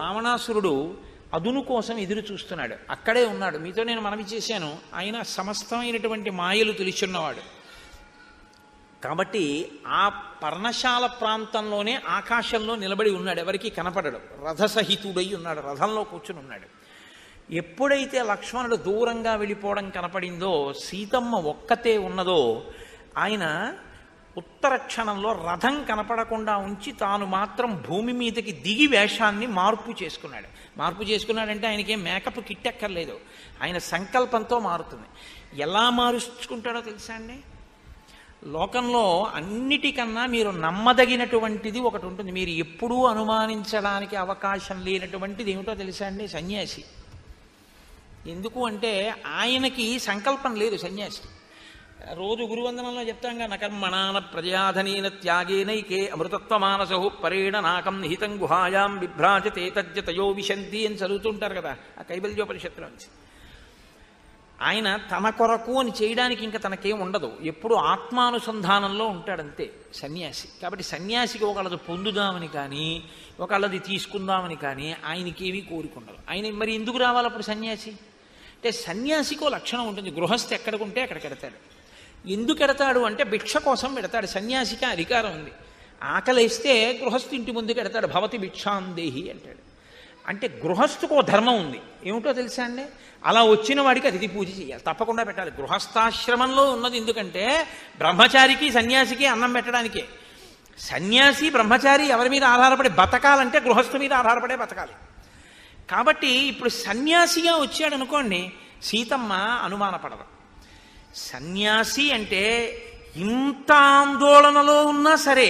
రావణాసురుడు అదును కోసం ఎదురు చూస్తున్నాడు. అక్కడే ఉన్నాడు. మీతో నేను మనవి చేశాను, ఆయన సమస్తమైనటువంటి మాయలు తెలుసున్నవాడు. కాబట్టి ఆ పర్ణశాల ప్రాంతంలోనే ఆకాశంలో నిలబడి ఉన్నాడు, ఎవరికి కనపడడు. రథసహితుడై ఉన్నాడు, రథంలో కూర్చుని ఉన్నాడు. ఎప్పుడైతే లక్ష్మణుడు దూరంగా వెళ్ళిపోవడం కనపడిందో, సీతమ్మ ఒక్కతే ఉన్నదో, ఆయన ఉత్తర క్షణంలో రథం కనపడకుండా ఉంచి తాను మాత్రం భూమి మీదకి దిగి వేషాన్ని మార్పు చేసుకున్నాడు. మార్పు చేసుకున్నాడంటే ఆయనకేం మేకప్ కిట్టెక్కర్లేదు, ఆయన సంకల్పంతో మారుతుంది. ఎలా మారుచుకుంటాడో తెలుసా అండి? లోకంలో అన్నిటికన్నా మీరు నమ్మదగినటువంటిది ఒకటి ఉంటుంది, మీరు ఎప్పుడూ అనుమానించడానికి అవకాశం లేనటువంటిది ఏమిటో తెలుసా అండి? సన్యాసి. ఎందుకు అంటే ఆయనకి సంకల్పం లేదు సన్యాసి. రోజు గురువందనంలో చెప్తాంగా, నకర్మణాన ప్రజాధనేన త్యాగేనైకే అమృతత్వ మానసో పరేణ నాకం నిహితం గుహాయాం బిభ్రాజతే తజ్జతయో విశంతి అని చదువుతుంటారు కదా ఆ కైవల్యోపనిషత్తులో నుంచి. ఆయన తన కొరకు అని చేయడానికి ఇంకా తనకేం ఉండదు, ఎప్పుడు ఆత్మానుసంధానంలో ఉంటాడంతే సన్యాసి. కాబట్టి సన్యాసికి ఒకళ్ళది పొందుదామని కానీ ఒకళ్ళది తీసుకుందామని కానీ ఆయనకేమీ కోరికుండదు. ఆయన మరి ఎందుకు రావాలి అప్పుడు సన్యాసి అంటే? సన్యాసికో లక్షణం ఉంటుంది, గృహస్థి ఎక్కడికుంటే అక్కడికి ఎడతాడు. ఎందుకు ఎడతాడు అంటే భిక్ష కోసం పెడతాడు. సన్యాసికి అధికారం ఉంది, ఆకలేస్తే గృహస్థు ఇంటి ముందుకు ఎడతాడు, భవతి భిక్షాందేహి అంటాడు. అంటే గృహస్థుకో ధర్మం ఉంది, ఏమిటో తెలుసా అండి? అలా వచ్చిన వాడికి అతిథి పూజ చేయాలి, తప్పకుండా పెట్టాలి. గృహస్థాశ్రమంలో ఉన్నది ఎందుకంటే బ్రహ్మచారికి సన్యాసికి అన్నం పెట్టడానికే. సన్యాసి బ్రహ్మచారి ఎవరి మీద ఆధారపడి బతకాలంటే గృహస్థు మీద ఆధారపడే బతకాలి. కాబట్టి ఇప్పుడు సన్యాసిగా వచ్చాడు అనుకోండి, సీతమ్మ అనుమానపడదు. సన్యాసి అంటే ఇంత ఆందోళనలో ఉన్నా సరే,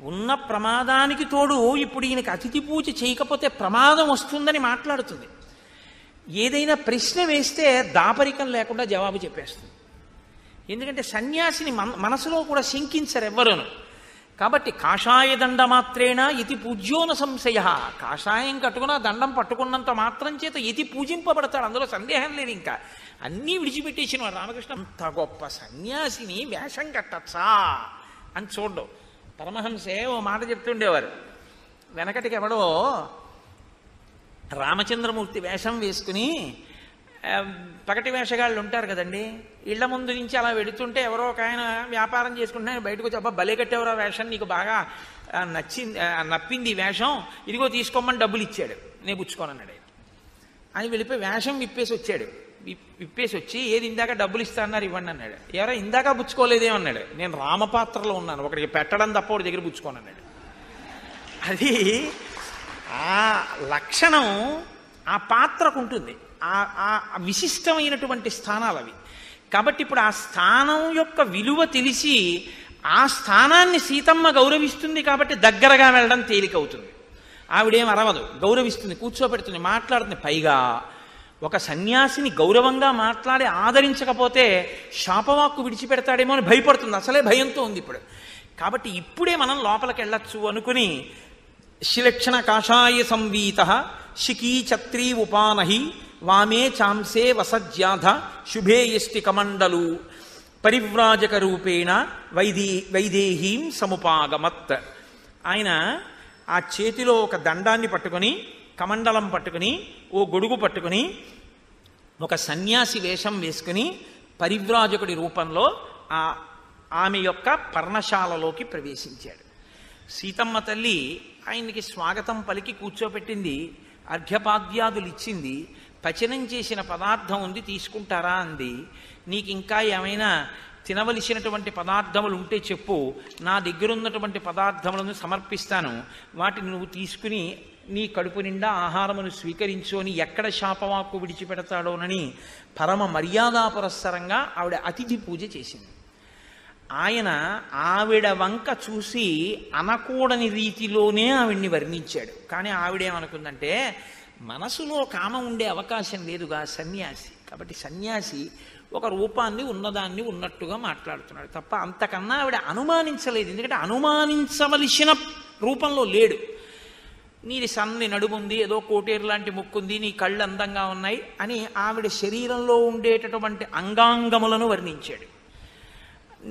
ఉన్న ప్రమాదానికి తోడు ఇప్పుడు ఈయనకి అతిథి పూజ చేయకపోతే ప్రమాదం వస్తుందని మాట్లాడుతుంది. ఏదైనా ప్రశ్న వేస్తే దాపరికం లేకుండా జవాబు చెప్పేస్తుంది. ఎందుకంటే సన్యాసిని మనసులో కూడా శంకించరు ఎవ్వరూను. కాబట్టి కాషాయ దండ మాత్రేణ ఇతి పూజ్యోన సంశయ. కాషాయం కట్టుకున్న దండం పట్టుకున్నంత మాత్రం చేత ఇతి పూజింపబడతాడు, అందులో సందేహం లేదు. ఇంకా అన్నీ విడిచిపెట్టేసిన వాడు రామకృష్ణ. అంత గొప్ప సన్యాసిని వేషం కట్టచ్చా అని చూడ్డం. పరమహంసే ఓ మాట చెప్తుండేవారు, వెనకటికి ఎవడో రామచంద్రమూర్తి వేషం వేసుకుని, పగటి వేషగాళ్ళు ఉంటారు కదండి, ఇళ్ల ముందు నుంచి అలా వెడుతుంటే ఎవరో ఒక ఆయన వ్యాపారం చేసుకుంటున్నా బయటకు వచ్చి, అబ్బా భలే కట్టేవరో వేషం, నీకు బాగా నప్పింది ఈ వేషం, ఇదిగో తీసుకోమని డబ్బులు ఇచ్చాడు, నేను పుచ్చుకోనన్నాడు. ఆయన వెళ్ళిపోయి వేషం విప్పేసి వచ్చాడు. విప్పేసి వచ్చి, ఏది ఇందాక డబ్బులు ఇస్తా అన్నారు ఇవ్వండి అన్నాడు. ఎవరో ఇందాక పుచ్చుకోలేదేమన్నాడు. నేను రామపాత్రలో ఉన్నాను, ఒకటికి పెట్టడం తప్ప ఒకటి దగ్గర పుచ్చుకోనన్నాడు. అది ఆ లక్షణం ఆ పాత్రకు ఉంటుంది, ఆ విశిష్టమైనటువంటి స్థానాలు అవి. కాబట్టి ఇప్పుడు ఆ స్థానం యొక్క విలువ తెలిసి ఆ స్థానాన్ని సీతమ్మ గౌరవిస్తుంది కాబట్టి దగ్గరగా వెళ్ళడం తేలికవుతుంది. ఆవిడేం అరవదు, గౌరవిస్తుంది, కూర్చోబెడుతుంది, మాట్లాడుతుంది. పైగా ఒక సన్యాసిని గౌరవంగా మాట్లాడి ఆదరించకపోతే శాపవాక్కు విడిచిపెడతాడేమో అని భయపడుతుంది, అసలే భయంతో ఉంది ఇప్పుడు. కాబట్టి ఇప్పుడే మనం లోపలికి వెళ్ళొచ్చు అనుకుని, శిలక్షణ కాషాయ సంవీత శిఖీ ఛత్రీ ఉపానహి వామే చాంసే వసజ్యాధ శుభే యష్టి కమండలు పరివ్రాజక రూపేణ వైదేహీం సముపాగమత్. ఆయన ఆ చేతిలో ఒక దండాన్ని పట్టుకొని, కమండలం పట్టుకుని, ఓ గొడుగు పట్టుకుని, ఒక సన్యాసి వేషం వేసుకుని పరివ్రాజకుడి రూపంలో ఆమె యొక్క పర్ణశాలలోకి ప్రవేశించాడు. సీతమ్మ తల్లి ఆయనకి స్వాగతం పలికి కూర్చోపెట్టింది, అర్ఘ్యపాద్యాదులు ఇచ్చింది, పచనం చేసిన పదార్థం ఉంది తీసుకుంటారా అంది. నీకు ఇంకా ఏమైనా తినవలసినటువంటి పదార్థములు ఉంటే చెప్పు, నా దగ్గర ఉన్నటువంటి పదార్థములను సమర్పిస్తాను, వాటిని నువ్వు తీసుకుని నీ కడుపు నిండా ఆహారమును స్వీకరించు అని ఎక్కడ శాపవాక్కు విడిచిపెడతాడోనని పరమ మర్యాదాపురస్సరంగా ఆవిడ అతిథి పూజ చేసింది. ఆయన ఆవిడ వంక చూసి అనకూడని రీతిలోనే ఆవిడ్ని వర్ణించాడు. కానీ ఆవిడేమనుకుందంటే, మనసులో కామం ఉండే అవకాశం లేదుగా సన్యాసి, కాబట్టి సన్యాసి ఒక రూపాన్ని ఉన్నదాన్ని ఉన్నట్టుగా మాట్లాడుతున్నాడు తప్ప అంతకన్నా ఆవిడ అనుమానించలేదు. ఎందుకంటే అనుమానించవలసిన రూపంలో లేడు. నీది సన్ని నడుముంది, ఏదో కోటేరు లాంటి ముక్కుంది, నీ కళ్ళు అందంగా ఉన్నాయి అని ఆవిడ శరీరంలో ఉండేటటువంటి అంగాంగములను వర్ణించాడు.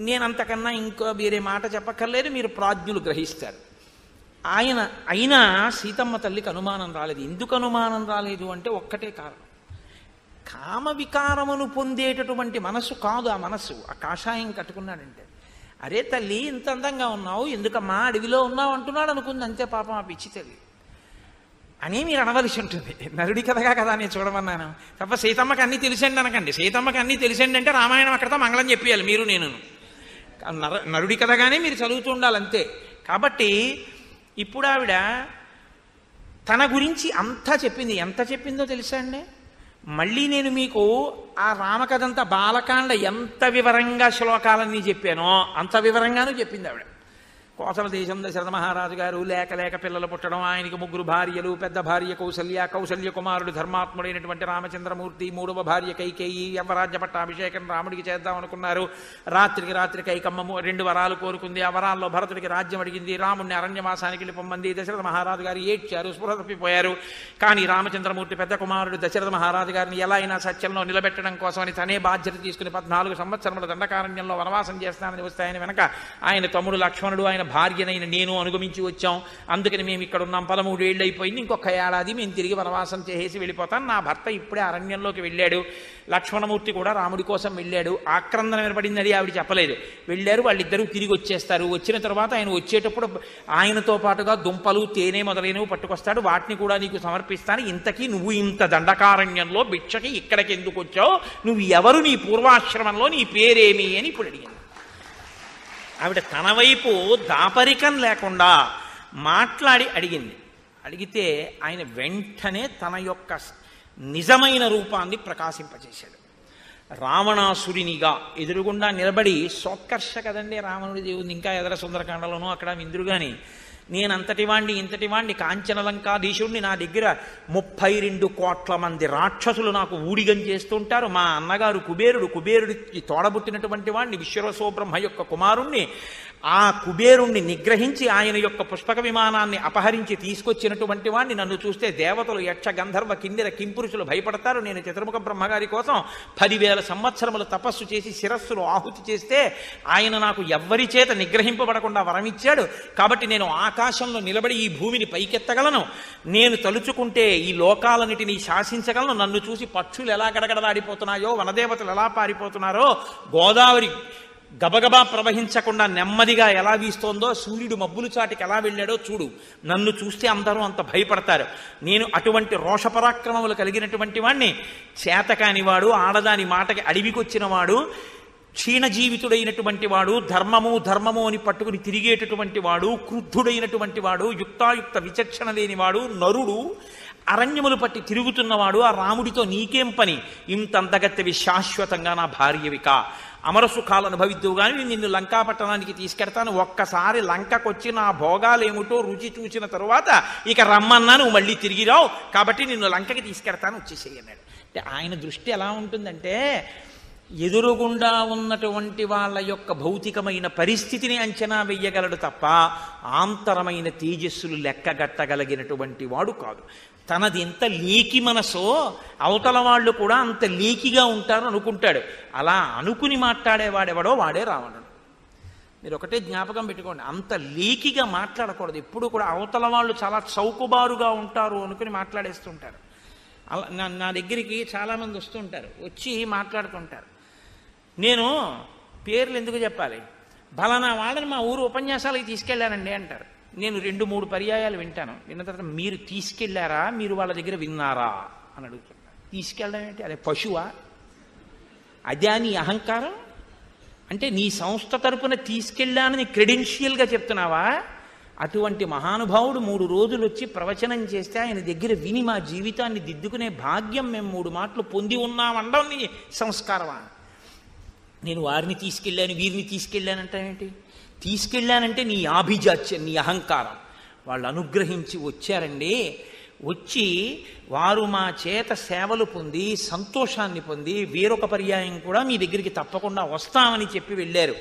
నేనంతకన్నా ఇంకో వేరే మాట చెప్పక్కర్లేదు, మీరు ప్రాజ్ఞులు గ్రహిస్తారు. అయినా సీతమ్మ తల్లికి అనుమానం రాలేదు. ఎందుకు అనుమానం రాలేదు అంటే ఒక్కటే కారణం, కామ వికారమును పొందేటటువంటి మనస్సు కాదు ఆ మనస్సు. ఆ కాషాయం కట్టుకున్నాడంటే, అరే తల్లి ఇంత అందంగా ఉన్నావు, ఎందుకమ్మా అడవిలో ఉన్నావు అంటున్నాడు అనుకుంది అంతే. పాపం ఆ పిచ్చి తల్లి అని మీరు అనవలసి ఉంటుంది. నరుడి కథగా కదా నేను చూడమన్నాను తప్ప సీతమ్మకి అన్నీ తెలిసండి అనకండి. సీతమ్మకి అన్నీ తెలిసండి అంటే రామాయణం అక్కడతో మంగళం చెప్పేయాలి మీరు నేను. నరుడి కథగానే మీరు చదువుతూ ఉండాలి అంతే. కాబట్టి ఇప్పుడు ఆవిడ తన గురించి అంతా చెప్పింది. ఎంత చెప్పిందో తెలుసా అండి? మళ్ళీ నేను మీకు ఆ రామకథంతా బాలకాండ ఎంత వివరంగా శ్లోకాలన్నీ చెప్పానో అంత వివరంగానూ చెప్పింది ఆవిడ. కోసల దేశం దశరథ మహారాజు గారు లేక పిల్లలు పుట్టడం, ఆయనకి 3 భార్యలు, పెద్ద భార్య కౌసల్య కుమారుడు ధర్మాత్ముడైనటువంటి రామచంద్రమూర్తి, 3వ భార్య కైకేయి, యవ్వరాజ్య పట్టాభిషేకం రాముడికి చేద్దాం అనుకున్నారు. రాత్రికి కైకమ్మ 2 వరాలు కోరుకుంది. ఆ వరాల్లో భరతుడికి రాజ్యం అడిగింది, రాముడిని అరణ్యవాసానికి వెళ్ళిపోమంది. దశరథ మహారాజు గారు ఏడ్చారు, స్పృహ తప్పిపోయారు. కానీ రామచంద్రమూర్తి పెద్ద కుమారుడు దశరథ మహారాజు గారిని ఎలా అయినా సత్యంలో నిలబెట్టడం కోసమని తనే బాధ్యత తీసుకుని 14 సంవత్సరముల దండకారణ్యంలో వనవాసం చేస్తానని వస్తే ఆయన వెనక ఆయన తమ్ముడు లక్ష్మణుడు, ఆయన భార్యనైన నేను అనుగమించి వచ్చాం. అందుకని మేము ఇక్కడ ఉన్నాం. 13 ఏళ్ళు అయిపోయింది, ఇంకొక ఏడాది మేము తిరిగి వనవాసం చేసి వెళ్ళిపోతాం. నా భర్త ఇప్పుడే అరణ్యంలోకి వెళ్ళాడు. లక్ష్మణమూర్తి కూడా రాముడి కోసం వెళ్ళాడు. ఆక్రందన వినపడింది, అది ఆవిడ చెప్పలేదు. వెళ్ళారు, వాళ్ళిద్దరూ తిరిగి వచ్చేస్తారు. వచ్చిన తర్వాత ఆయన వచ్చేటప్పుడు ఆయనతో పాటుగా దుంపలు, తేనె మొదలైనవి పట్టుకొస్తాడు. వాటిని కూడా నీకు సమర్పిస్తాను. ఇంతకీ నువ్వు ఇంత దండకారణ్యంలో భిక్షకి ఇక్కడికి ఎందుకు వచ్చావు? నువ్వు ఎవరు? నీ పూర్వాశ్రమంలో నీ పేరేమి అని ఇప్పుడు అడిగింది. ఆవిడ తన వైపు దాపరికం లేకుండా మాట్లాడి అడిగింది. అడిగితే ఆయన వెంటనే తన యొక్క నిజమైన రూపాన్ని ప్రకాశింపచేశాడు. రావణాసురునిగా ఎదురుగుండా నిలబడి సోత్కర్ష కదండి రావణుడి దేవుని, ఇంకా ఎదర సుందరకాండలోనూ అక్కడ విందురు గాని, నేనంతటి వాణ్ణి ఇంతటి వాణ్ణి కాంచనలంకాధీశుడిని, నా దగ్గర 32 కోట్ల మంది రాక్షసులు నాకు ఊడిగం చేస్తుంటారు. మా అన్నగారు కుబేరుడికి తోడబుట్టినటువంటి వాణ్ణి, విశ్వరసోబ్రహ్మ యొక్క కుమారుణ్ణి. ఆ కుబేరుణ్ణి నిగ్రహించి ఆయన యొక్క పుష్పక విమానాన్ని అపహరించి తీసుకొచ్చినటువంటి వాణ్ణి. నన్ను చూస్తే దేవతలు, యక్ష, గంధర్వ, కిన్నెర, కింపురుషులు భయపడతారు. నేను చతుర్ముఖ బ్రహ్మగారి కోసం 10,000 సంవత్సరములు తపస్సు చేసి శిరస్సులు ఆహుతి చేస్తే ఆయన నాకు ఎవ్వరి చేత నిగ్రహింపబడకుండా వరమిచ్చాడు. కాబట్టి నేను ఆకాశంలో నిలబడి ఈ భూమిని పైకెత్తగలను. నేను తలుచుకుంటే ఈ లోకాలన్నిటినీ శాసించగలను. నన్ను చూసి పక్షులు ఎలా గడగడలాడిపోతున్నాయో, వనదేవతలు ఎలా పారిపోతున్నారో, గోదావరి గబగబా ప్రవహించకుండా నెమ్మదిగా ఎలా వీస్తోందో, సూర్యుడు మబ్బులు చాటికి ఎలా వెళ్ళాడో చూడు. నన్ను చూస్తే అందరూ అంత భయపడతారు. నేను అటువంటి రోషపరాక్రమములు కలిగినటువంటి వాణ్ణి. చేతకానివాడు, ఆడదాని మాటకి అడవికొచ్చిన వాడు, క్షీణజీవితుడైనటువంటి వాడు, ధర్మము అని పట్టుకుని తిరిగేటటువంటి వాడు, క్రుద్ధుడైనటువంటి వాడు, యుక్తాయుక్త విచక్షణ లేనివాడు, నరుడు, అరణ్యములు పట్టి తిరుగుతున్నవాడు. ఆ రాముడితో నీకేం పని? ఇంతంతగత్తెవి శాశ్వతంగా నా భార్యవిక, అమర సుఖాలు అనుభవిద్దువు కానీ నిన్ను లంకాపట్టణానికి తీసుకెడతాను. ఒక్కసారి లంకకొచ్చి నా భోగాలేమిటో రుచి చూసిన తరువాత ఇక రమ్మన్నా నువ్వు మళ్ళీ తిరిగి రావు. కాబట్టి నిన్ను లంకకి తీసుకెడతాను, వచ్చేసేయి అన్నాడు. అంటే ఆయన దృష్టి ఎలా ఉంటుందంటే, ఎదురుగుండా ఉన్నటువంటి వాళ్ళ యొక్క భౌతికమైన పరిస్థితిని అంచనా వెయ్యగలడు తప్ప ఆంతరమైన తేజస్సులు లెక్కగట్టగలిగినటువంటి వాడు కాదు. తనది ఎంత లీకి మనసో అవతల వాళ్ళు కూడా అంత లీకిగా ఉంటారు అనుకుంటాడు. అలా అనుకుని మాట్లాడేవాడెవడో వాడే రావణుడు. మీరు ఒకటే జ్ఞాపకం పెట్టుకోండి, అంత లీకిగా మాట్లాడకూడదు. ఎప్పుడు కూడా అవతల వాళ్ళు చాలా చౌకబారుగా ఉంటారు అనుకుని మాట్లాడేస్తుంటారు. అలా నా దగ్గరికి చాలామంది వస్తుంటారు, వచ్చి మాట్లాడుతుంటారు. నేను పేర్లు ఎందుకు చెప్పాలి, బలానా వాళ్ళని మా ఊరు ఉపన్యాసాలకి తీసుకెళ్ళానండి అంటారు. నేను 2-3 పర్యాయాలు వింటాను. విన్న తర్వాత మీరు తీసుకెళ్లారా, మీరు వాళ్ళ దగ్గర విన్నారా అని అడుగుతున్నారు. తీసుకెళ్ళడం ఏంటి? అదే పశువా? అదే నీ అహంకారం? అంటే నీ సంస్థ తరపున తీసుకెళ్ళానని క్రెడెన్షియల్గా చెప్తున్నావా? అటువంటి మహానుభావుడు 3 రోజులు వచ్చి ప్రవచనం చేస్తే ఆయన దగ్గర విని మా జీవితాన్ని దిద్దుకునే భాగ్యం మేము 3 మాటలు పొంది ఉన్నామండం నీ సంస్కారమా? నేను వారిని తీసుకెళ్ళాను, వీరిని తీసుకెళ్ళానంటావేంటి? తీసుకెళ్ళానంటే నీ ఆభిజాత్యం, నీ అహంకారం. వాళ్ళు అనుగ్రహించి వచ్చారండి. వచ్చి వారు మా చేత సేవలు పొంది సంతోషాన్ని పొంది వేరొక పర్యాయం కూడా మీ దగ్గరికి తప్పకుండా వస్తామని చెప్పి వెళ్ళారు.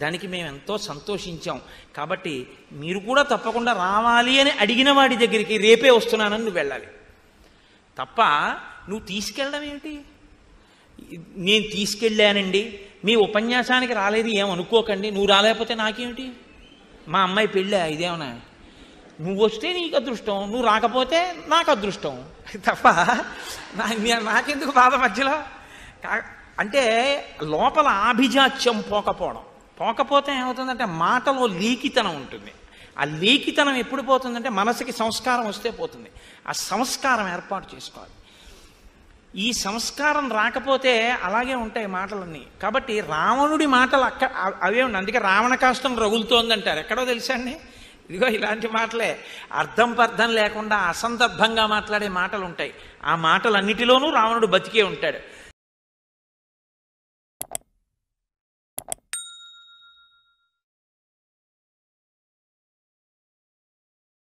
దానికి మేము ఎంతో సంతోషించాం. కాబట్టి మీరు కూడా తప్పకుండా రావాలి అని అడిగిన వాడి దగ్గరికి రేపే వస్తున్నానని నువ్వు వెళ్ళాలి తప్ప నువ్వు తీసుకెళ్ళడం ఏమిటి? నేను తీసుకెళ్ళానండి, మీ ఉపన్యాసానికి రాలేదు ఏమనుకోకండి, నువ్వు రాలేకపోతే నాకేమిటి? మా అమ్మాయి పెళ్ళా ఇదేమన్నా? నువ్వు వస్తే నీకు అదృష్టం, నువ్వు రాకపోతే నాకు అదృష్టం తప్ప నాకెందుకు బాధ మధ్యలో. అంటే లోపల ఆభిజాత్యం పోకపోతే ఏమవుతుందంటే మాటలో లీకితనం ఉంటుంది. ఆ లీకితనం ఎప్పుడు పోతుందంటే మనసుకి సంస్కారం వస్తే పోతుంది. ఆ సంస్కారం ఏర్పాటు చేసుకోవాలి. ఈ సంస్కారం రాకపోతే అలాగే ఉంటాయి మాటలన్నీ. కాబట్టి రావణుడి మాటలు అవే ఉన్నాయి. అందుకే రావణ కాష్టం రగులుతోందంటారు. ఎక్కడో తెలుసా అండి? ఇదిగో ఇలాంటి మాటలే, అర్థం పర్థం లేకుండా అసందర్భంగా మాట్లాడే మాటలు ఉంటాయి. ఆ మాటలన్నిటిలోనూ రావణుడు బతికే ఉంటాడు.